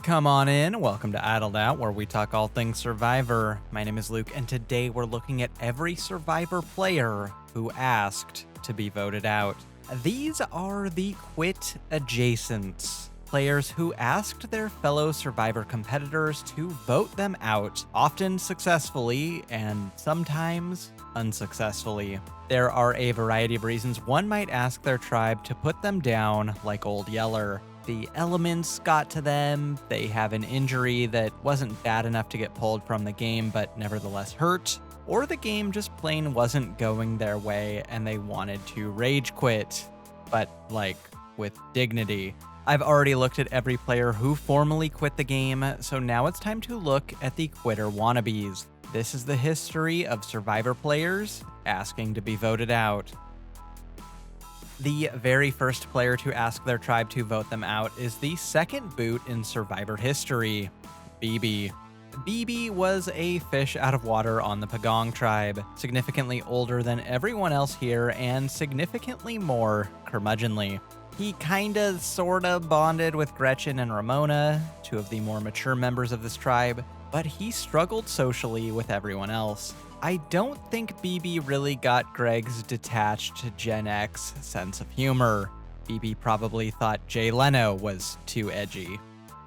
Come on in. Welcome to Idled Out, where we talk all things Survivor. My name is Luke, and today we're looking at every Survivor player who asked to be voted out. These are the quit adjacents. Players who asked their fellow Survivor competitors to vote them out, often successfully and sometimes unsuccessfully. There are a variety of reasons one might ask their tribe to put them down, like Old Yeller. The elements got to them, they have an injury that wasn't bad enough to get pulled from the game but nevertheless hurt, or the game just plain wasn't going their way and they wanted to rage quit, but like with dignity. I've already looked at every player who formally quit the game, so now it's time to look at the quitter wannabes. This is the history of Survivor players asking to be voted out. The very first player to ask their tribe to vote them out is the second boot in Survivor history, BB. BB was a fish out of water on the Pagong tribe, significantly older than everyone else here and significantly more curmudgeonly. He kinda sorta bonded with Gretchen and Ramona, two of the more mature members of this tribe, but he struggled socially with everyone else. I don't think BB really got Greg's detached Gen X sense of humor. BB probably thought Jay Leno was too edgy.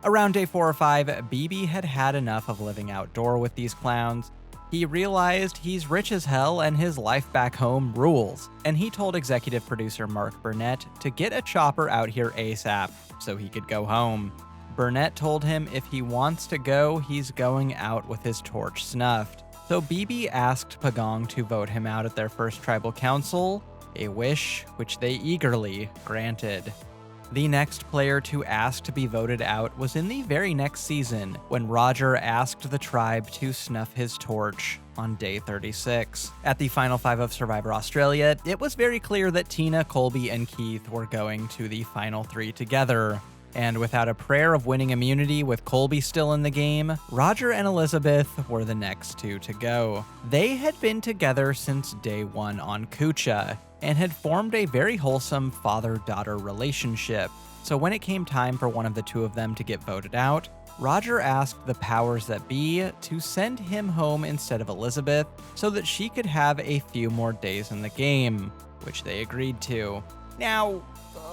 Around day 4 or 5, BB had had enough of living outdoor with these clowns. He realized he's rich as hell and his life back home rules, and he told executive producer Mark Burnett to get a chopper out here ASAP so he could go home. Burnett told him if he wants to go, he's going out with his torch snuffed. So BB asked Pagong to vote him out at their first tribal council, a wish which they eagerly granted. The next player to ask to be voted out was in the very next season, when Rodger asked the tribe to snuff his torch on day 36. At the final 5 of Survivor Australia, it was very clear that Tina, Colby, and Keith were going to the final 3 together. And without a prayer of winning immunity with Colby still in the game, Rodger and Elizabeth were the next 2 to go. They had been together since day 1 on Kucha, and had formed a very wholesome father-daughter relationship. So when it came time for one of the 2 of them to get voted out, Rodger asked the powers that be to send him home instead of Elizabeth so that she could have a few more days in the game, which they agreed to. Now,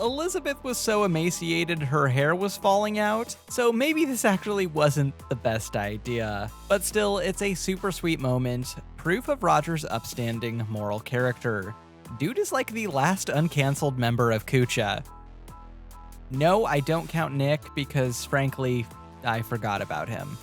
Elizabeth was so emaciated her hair was falling out, so maybe this actually wasn't the best idea. But still, it's a super sweet moment, proof of Rodger's upstanding moral character. Dude is like the last uncancelled member of Kucha. No, I don't count Nick because, frankly, I forgot about him.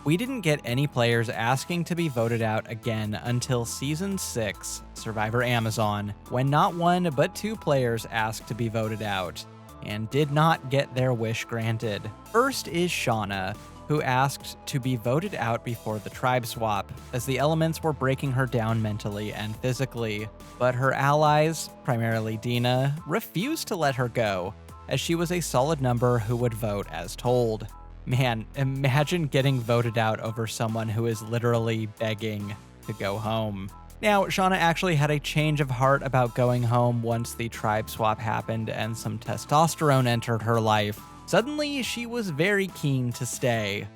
We didn't get any players asking to be voted out again until Season 6, Survivor Amazon, when not 1 but 2 players asked to be voted out, and did not get their wish granted. First is Shawna, who asked to be voted out before the tribe swap, as the elements were breaking her down mentally and physically. But her allies, primarily Dina, refused to let her go, as she was a solid number who would vote as told. Man, imagine getting voted out over someone who is literally begging to go home. Now, Shawna actually had a change of heart about going home once the tribe swap happened and some testosterone entered her life. Suddenly, she was very keen to stay.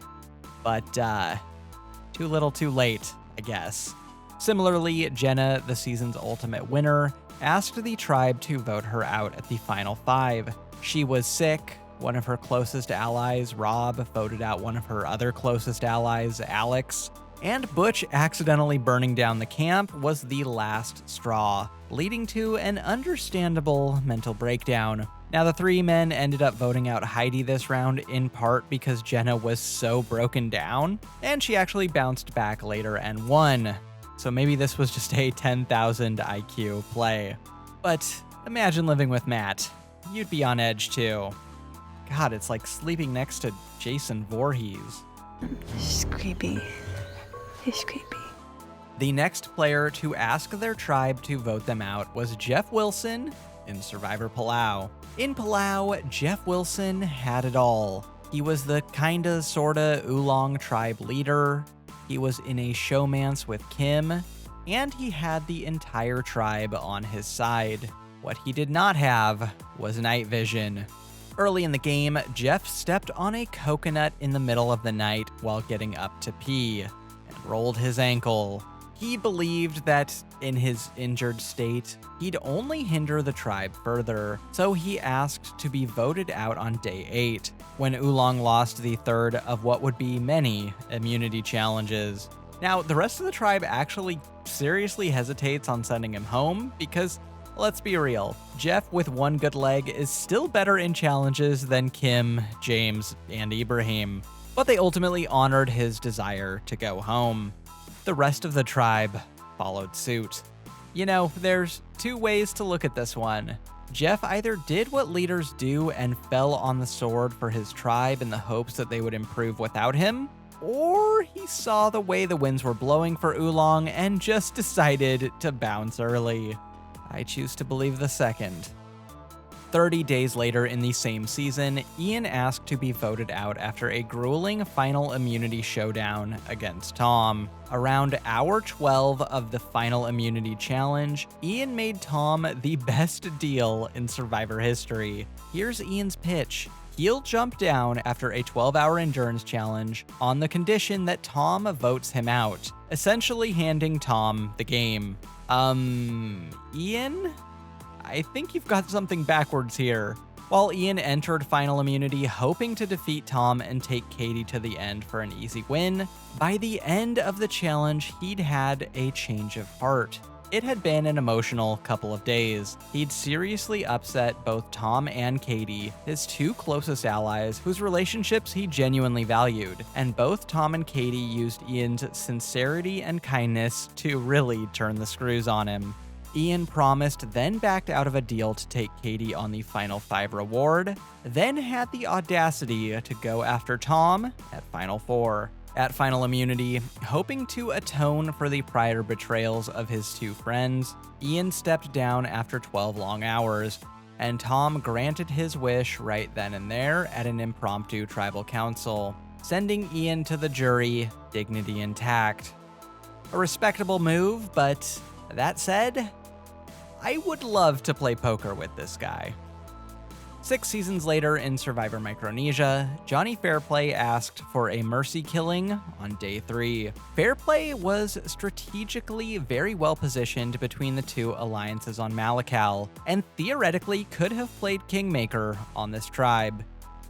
But, too little too late, I guess. Similarly, Jenna, the season's ultimate winner, asked the tribe to vote her out at the final 5. She was sick. One of her closest allies, Rob, voted out one of her other closest allies, Alex, and Butch accidentally burning down the camp was the last straw, leading to an understandable mental breakdown. Now, the 3 men ended up voting out Heidi this round in part because Jenna was so broken down, and she actually bounced back later and won. So maybe this was just a 10,000 IQ play. But imagine living with Matt. You'd be on edge too. God, it's like sleeping next to Jason Voorhees. She's creepy. He's creepy. The next player to ask their tribe to vote them out was Jeff Wilson in Survivor Palau. In Palau, Jeff Wilson had it all. He was the kinda sorta oolong tribe leader, he was in a showmance with Kim, and he had the entire tribe on his side. What he did not have was night vision. Early in the game, Jeff stepped on a coconut in the middle of the night while getting up to pee and rolled his ankle. He believed that in his injured state, he'd only hinder the tribe further, so he asked to be voted out on day 8, when Oolong lost the third of what would be many immunity challenges. Now, the rest of the tribe actually seriously hesitates on sending him home because, let's be real, Jeff with one good leg is still better in challenges than Kim, James, and Ibrahim, but they ultimately honored his desire to go home. The rest of the tribe followed suit. You know, there's two ways to look at this one. Jeff either did what leaders do and fell on the sword for his tribe in the hopes that they would improve without him, or he saw the way the winds were blowing for Oolong and just decided to bounce early. I choose to believe the second. 30 days later in the same season, Ian asked to be voted out after a grueling final immunity showdown against Tom. Around hour 12 of the final immunity challenge, Ian made Tom the best deal in Survivor history. Here's Ian's pitch. He'll jump down after a 12-hour endurance challenge on the condition that Tom votes him out, essentially handing Tom the game. Ian? I think you've got something backwards here. While Ian entered final immunity hoping to defeat Tom and take Katie to the end for an easy win, by the end of the challenge, he'd had a change of heart. It had been an emotional couple of days. He'd seriously upset both Tom and Katie, his two closest allies, whose relationships he genuinely valued, and both Tom and Katie used Ian's sincerity and kindness to really turn the screws on him. Ian promised, then backed out of a deal to take Katie on the Final 5 reward, then had the audacity to go after Tom at Final 4. At Final Immunity, hoping to atone for the prior betrayals of his two friends, Ian stepped down after 12 long hours, and Tom granted his wish right then and there at an impromptu tribal council, sending Ian to the jury, dignity intact. A respectable move, but that said, I would love to play poker with this guy. 6 seasons later in Survivor Micronesia, Johnny Fairplay asked for a mercy killing on day 3. Fairplay was strategically very well positioned between the two alliances on Malakal, and theoretically could have played Kingmaker on this tribe.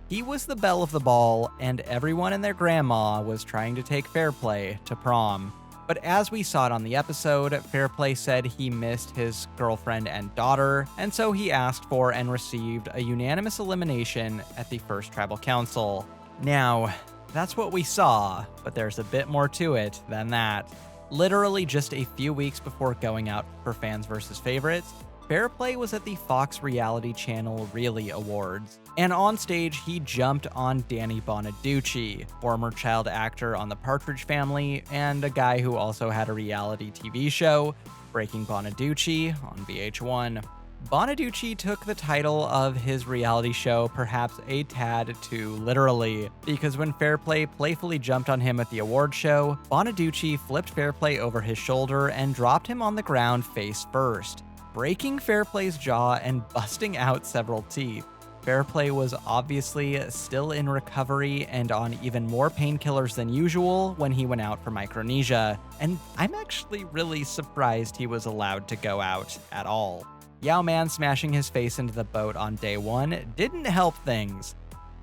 He was the belle of the ball, and everyone and their grandma was trying to take Fairplay to prom. But as we saw it on the episode, Fairplay said he missed his girlfriend and daughter, and so he asked for and received a unanimous elimination at the first tribal council. Now, that's what we saw, but there's a bit more to it than that. Literally just a few weeks before going out for Fans vs. Favorites, Fairplay was at the Fox reality channel Really Awards, and on stage he jumped on Danny Bonaducci, former child actor on The Partridge Family, and a guy who also had a reality TV show, Breaking Bonaducci, on VH1. Bonaducci took the title of his reality show perhaps a tad too literally, because when Fairplay playfully jumped on him at the award show, Bonaducci flipped Fairplay over his shoulder and dropped him on the ground face first, breaking Fairplay's jaw and busting out several teeth. Fairplay was obviously still in recovery and on even more painkillers than usual when he went out for Micronesia, and I'm actually really surprised he was allowed to go out at all. Yao-Man smashing his face into the boat on day 1 didn't help things.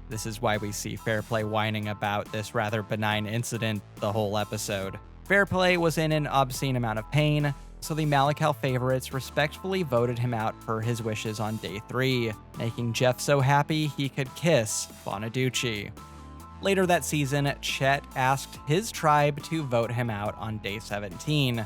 This is why we see Fairplay whining about this rather benign incident the whole episode. Fairplay was in an obscene amount of pain, so the Malakal favorites respectfully voted him out per his wishes on day 3, making Jeff so happy he could kiss Bonaducci. Later that season, Chet asked his tribe to vote him out on day 17.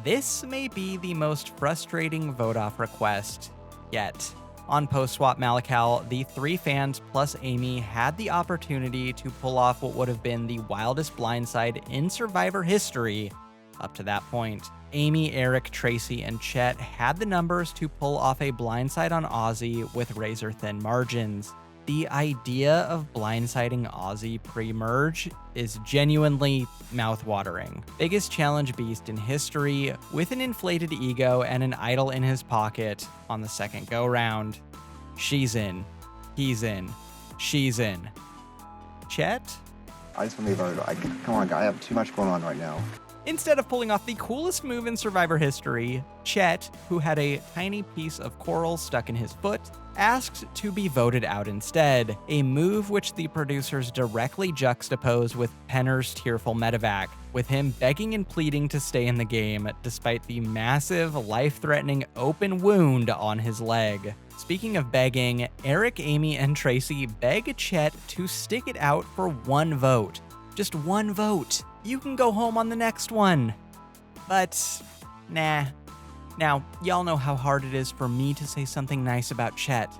This may be the most frustrating vote-off request yet. On post-swap Malakal, the 3 fans plus Amy had the opportunity to pull off what would have been the wildest blindside in Survivor history up to that point. Amy, Eric, Tracy, and Chet had the numbers to pull off a blindside on Ozzy with razor-thin margins. The idea of blindsiding Ozzy pre-merge is genuinely mouth-watering. Biggest challenge beast in history, with an inflated ego and an idol in his pocket on the second go-round. She's in. He's in. she's in. Chet? I just want to be voted. Come on, guy. I have too much going on right now. Instead of pulling off the coolest move in Survivor history, Chet, who had a tiny piece of coral stuck in his foot, asked to be voted out instead, a move which the producers directly juxtaposed with Penner's tearful medevac, with him begging and pleading to stay in the game despite the massive, life-threatening open wound on his leg. Speaking of begging, Eric, Amy, and Tracy beg Chet to stick it out for one vote. Just one vote. You can go home on the next one. But, nah. Now, y'all know how hard it is for me to say something nice about Chet.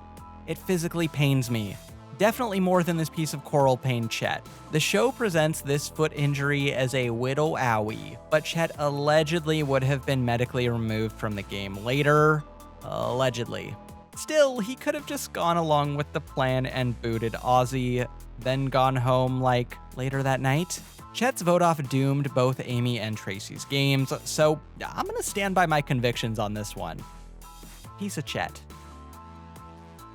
It physically pains me. Definitely more than this piece of coral pained Chet. The show presents this foot injury as a whittle owie, but Chet allegedly would have been medically removed from the game later. Allegedly. Still, he could have just gone along with the plan and booted Ozzy, then gone home, like, later that night. Chet's vote-off doomed both Amy and Tracy's games, so I'm gonna stand by my convictions on this one. Piece of Chet.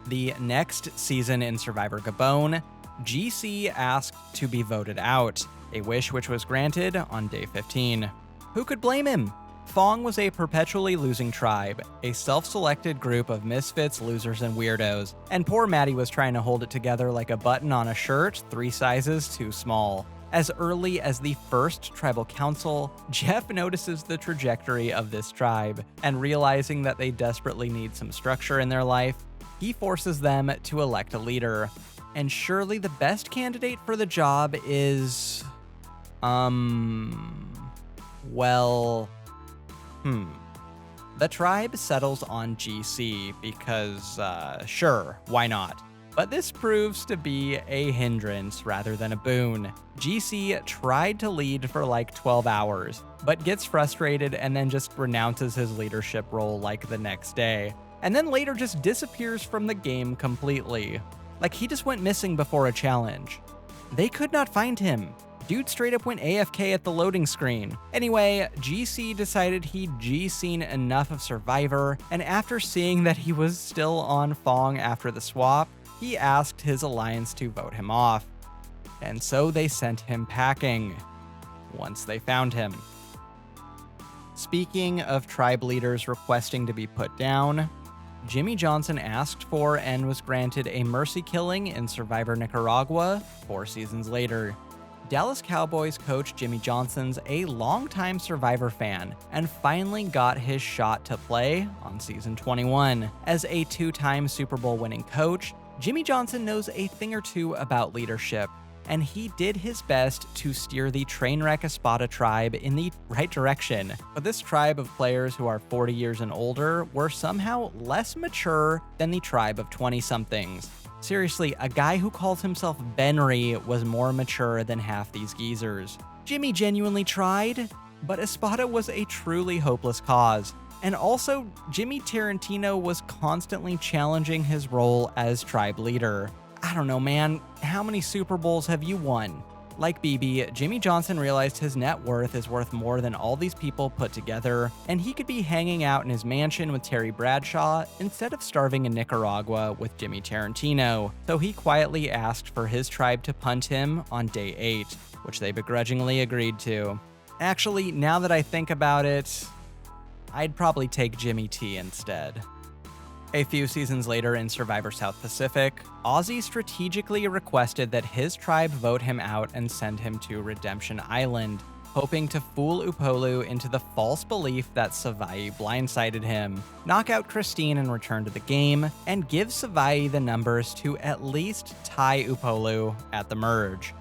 The next season in Survivor Gabon, GC asked to be voted out, a wish which was granted on day 15. Who could blame him? Fong was a perpetually losing tribe, a self-selected group of misfits, losers, and weirdos, and poor Maddie was trying to hold it together like a button on a shirt 3 sizes too small. As early as the first tribal council, Jeff notices the trajectory of this tribe, and realizing that they desperately need some structure in their life, he forces them to elect a leader. And surely the best candidate for the job is... The tribe settles on GC because, sure, why not? But this proves to be a hindrance rather than a boon. GC tried to lead for like 12 hours, but gets frustrated and then just renounces his leadership role like the next day. And then later just disappears from the game completely. Like he just went missing before a challenge. They could not find him. Dude straight up went AFK at the loading screen. Anyway, GC decided he'd G-seen enough of Survivor, and after seeing that he was still on Fong after the swap, he asked his alliance to vote him off. And so they sent him packing, once they found him. Speaking of tribe leaders requesting to be put down, Jimmy Johnson asked for and was granted a mercy killing in Survivor Nicaragua 4 seasons later. Dallas Cowboys coach Jimmy Johnson's a longtime Survivor fan and finally got his shot to play on season 21. As a 2-time Super Bowl winning coach, Jimmy Johnson knows a thing or two about leadership, and he did his best to steer the Trainwreck Espada tribe in the right direction. But this tribe of players who are 40 years and older were somehow less mature than the tribe of 20-somethings. Seriously, a guy who calls himself Benry was more mature than half these geezers. Jimmy genuinely tried, but Espada was a truly hopeless cause. And also, Jimmy Tarantino was constantly challenging his role as tribe leader. I don't know, man. How many Super Bowls have you won? Like BB, Jimmy Johnson realized his net worth is worth more than all these people put together, and he could be hanging out in his mansion with Terry Bradshaw instead of starving in Nicaragua with Jimmy Tarantino. So he quietly asked for his tribe to punt him on day 8, which they begrudgingly agreed to. Actually, now that I think about it, I'd probably take Jimmy T instead. A few seasons later in Survivor South Pacific, Ozzy strategically requested that his tribe vote him out and send him to Redemption Island, hoping to fool Upolu into the false belief that Savai blindsided him, knock out Christine and return to the game, and give Savai the numbers to at least tie Upolu at the merge.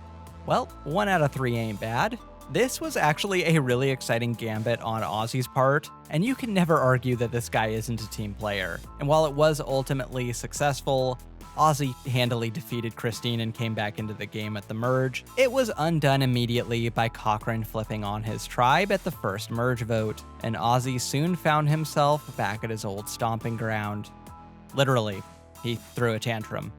Well, 1 out of 3 ain't bad. This was actually a really exciting gambit on Ozzy's part, and you can never argue that this guy isn't a team player. And while it was ultimately successful, Ozzy handily defeated Christine and came back into the game at the merge. It was undone immediately by Cochran flipping on his tribe at the first merge vote, and Ozzy soon found himself back at his old stomping ground. Literally, he threw a tantrum.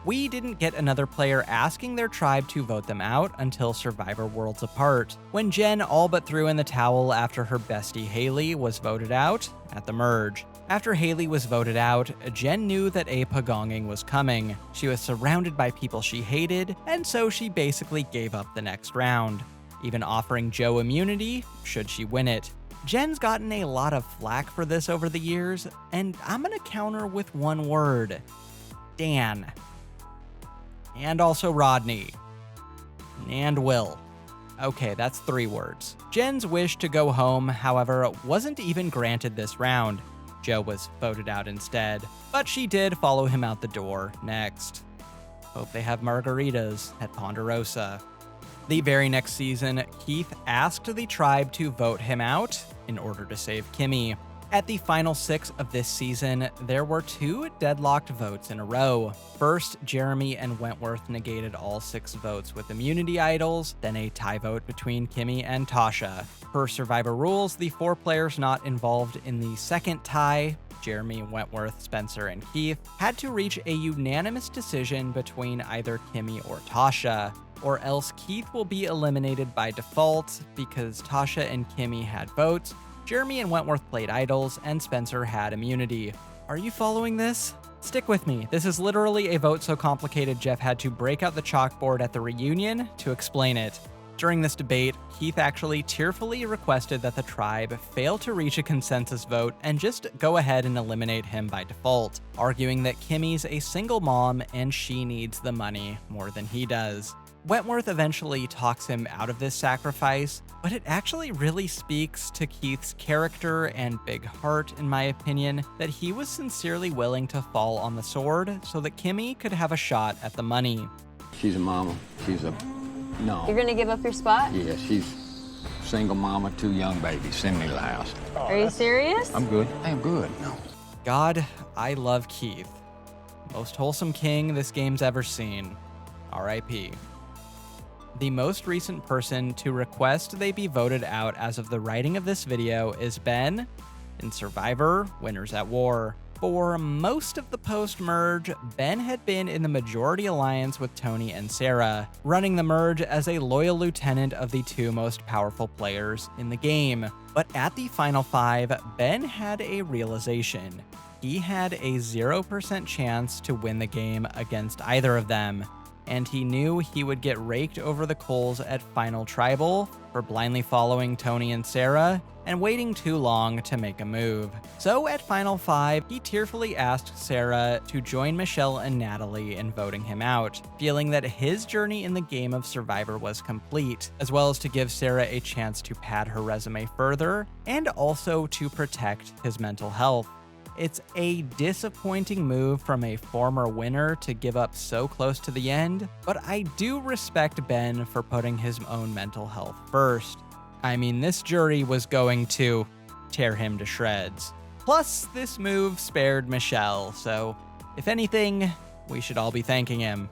We didn't get another player asking their tribe to vote them out until Survivor Worlds Apart, when Jenn all but threw in the towel after her bestie Haley was voted out at the merge. After Haley was voted out, Jenn knew that a pagonging was coming. She was surrounded by people she hated, and so she basically gave up the next round, even offering Joe immunity should she win it. Jenn's gotten a lot of flack for this over the years, and I'm gonna counter with one word: Dan. And also Rodney. And Will. Okay, that's 3 words. Jenn's wish to go home, however, wasn't even granted this round. Joe was voted out instead, but she did follow him out the door next. Hope they have margaritas at Ponderosa. The very next season, Keith asked the tribe to vote him out in order to save Kimmy. At the final 6 of this season, there were 2 deadlocked votes in a row. First, Jeremy and Wentworth negated all 6 votes with immunity idols, then a tie vote between Kimmy and Tasha. Per Survivor rules, the 4 players not involved in the second tie, Jeremy, Wentworth, Spencer, and Keith, had to reach a unanimous decision between either Kimmy or Tasha, or else Keith will be eliminated by default because Tasha and Kimmy had votes, Jeremy and Wentworth played idols, and Spencer had immunity. Are you following this? Stick with me. This is literally a vote so complicated Jeff had to break out the chalkboard at the reunion to explain it. During this debate, Keith actually tearfully requested that the tribe fail to reach a consensus vote and just go ahead and eliminate him by default, arguing that Kimmy's a single mom and she needs the money more than he does. Wentworth eventually talks him out of this sacrifice, but it actually really speaks to Keith's character and big heart, in my opinion, that he was sincerely willing to fall on the sword so that Kimmy could have a shot at the money. She's a mama. No. You're gonna give up your spot? Yeah, she's single mama, 2 young babies. Send me to the house. Are you serious? I'm good. I am good. No. God, I love Keith. Most wholesome king this game's ever seen. R.I.P. The most recent person to request they be voted out as of the writing of this video is Ben in Survivor Winners at War. For most of the post-merge, Ben had been in the majority alliance with Tony and Sarah, running the merge as a loyal lieutenant of the 2 most powerful players in the game. But at the final 5, Ben had a realization. He had a 0% chance to win the game against either of them, and he knew he would get raked over the coals at Final Tribal for blindly following Tony and Sarah and waiting too long to make a move. So at Final 5, he tearfully asked Sarah to join Michelle and Natalie in voting him out, feeling that his journey in the game of Survivor was complete, as well as to give Sarah a chance to pad her resume further and also to protect his mental health. It's a disappointing move from a former winner to give up so close to the end, but I do respect Ben for putting his own mental health first. I mean, this jury was going to tear him to shreds. Plus, this move spared Michelle, so if anything, we should all be thanking him.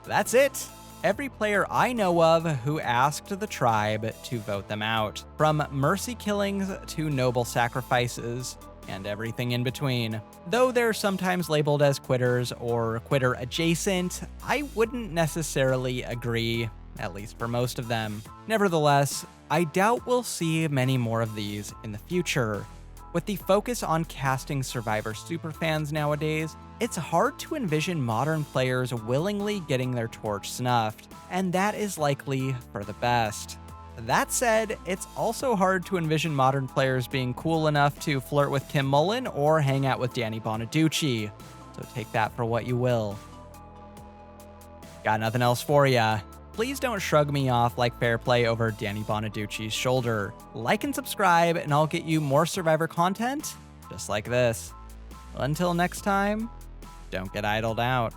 That's it. Every player I know of who asked the tribe to vote them out, from mercy killings to noble sacrifices, and everything in between. Though they're sometimes labeled as quitters or quitter adjacent, I wouldn't necessarily agree, at least for most of them. Nevertheless, I doubt we'll see many more of these in the future. With the focus on casting Survivor superfans nowadays, it's hard to envision modern players willingly getting their torch snuffed, and that is likely for the best. That said, it's also hard to envision modern players being cool enough to flirt with Kim Mullen or hang out with Danny Bonaducci, so take that for what you will. Got nothing else for ya. Please don't shrug me off like Fairplay over Danny Bonaducci's shoulder. Like and subscribe, and I'll get you more Survivor content just like this. Until next time, don't get idled out.